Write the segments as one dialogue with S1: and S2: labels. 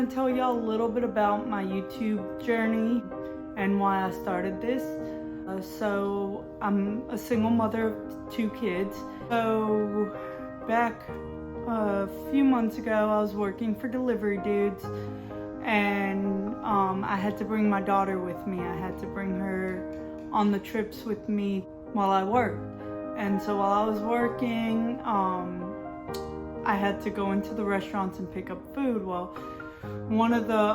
S1: want to tell y'all a little bit about my YouTube journey and why I started this. So I'm a single mother of 2 kids. So back a few months ago, I was working for delivery dudes, and I had to bring my daughter with me. I had to bring her on the trips with me while I worked. And so while I was working, I had to go into the restaurants and pick up food. Well, one of the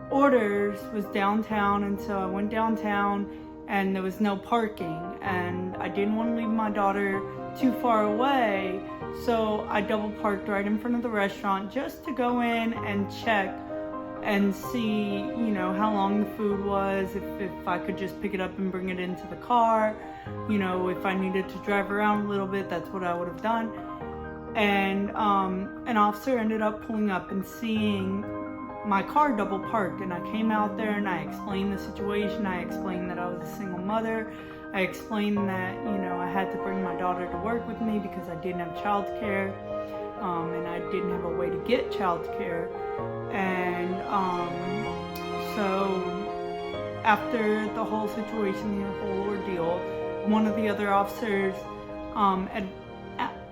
S1: orders was downtown, and so I went downtown and there was no parking, and I didn't want to leave my daughter too far away, so I double parked right in front of the restaurant just to go in and check and see, you know, how long the food was, if I could just pick it up and bring it into the car, you know, if I needed to drive around a little bit, that's what I would have done. And an officer ended up pulling up and seeing my car double parked, and I came out there and I explained the situation. I explained that I was a single mother. I explained that, you know, I had to bring my daughter to work with me because I didn't have childcare, and I didn't have a way to get childcare. And so after the whole situation, the whole ordeal, one of the other officers had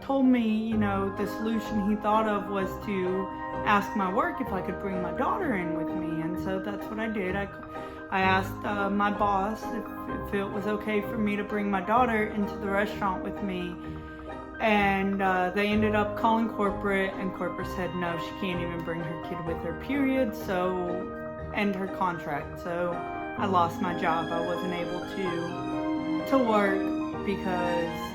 S1: told me, you know, the solution he thought of was to ask my work if I could bring my daughter in with me. And so that's what I did. I asked my boss if it was okay for me to bring my daughter into the restaurant with me. And they ended up calling corporate, and corporate said no, she can't even bring her kid with her, period, so end her contract. So I lost my job. I wasn't able to work because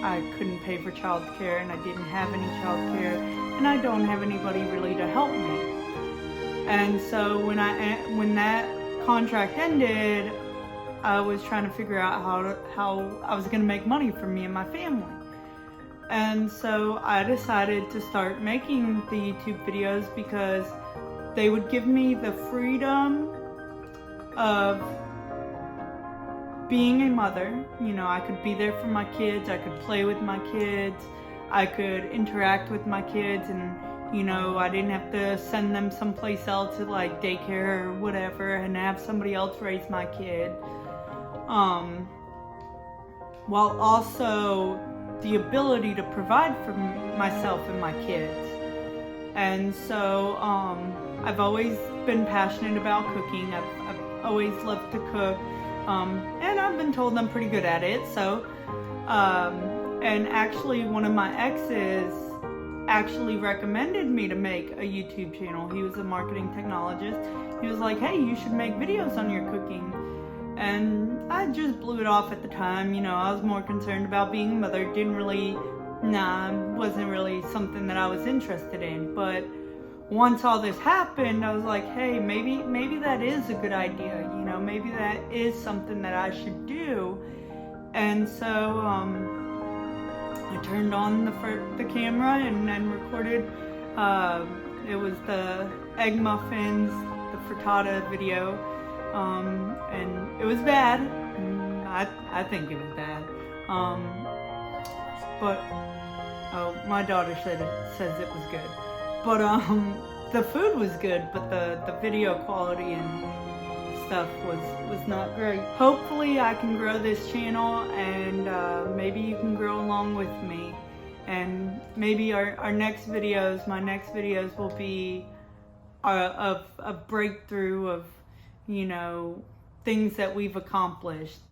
S1: I couldn't pay for childcare, and I didn't have any childcare, and I don't have anybody really to help me. And so when that contract ended, I was trying to figure out how I was going to make money for me and my family. And so I decided to start making the YouTube videos because they would give me the freedom of being a mother. You know, I could be there for my kids, I could play with my kids, I could interact with my kids, and, you know, I didn't have to send them someplace else to like daycare or whatever and have somebody else raise my kid. While also the ability to provide for myself and my kids. And so I've always been passionate about cooking. I've always loved to cook, and I've been told I'm pretty good at it. So and actually one of my exes actually recommended me to make a YouTube channel. He was a marketing technologist. He was like, hey, you should make videos on your cooking. And I just blew it off at the time. You know, I was more concerned about being a mother. Wasn't really something that I was interested in. But once all this happened, I was like, hey, maybe that is a good idea. You know, maybe that is something that I should do. And so I turned on the camera and recorded. It was the egg muffins, the frittata video. And it was bad. I think it was bad. But my daughter says it was good. But the food was good, but the video quality and stuff was not great. Hopefully I can grow this channel, and maybe you can grow along with me. And maybe my next videos will be a breakthrough of, you know, things that we've accomplished.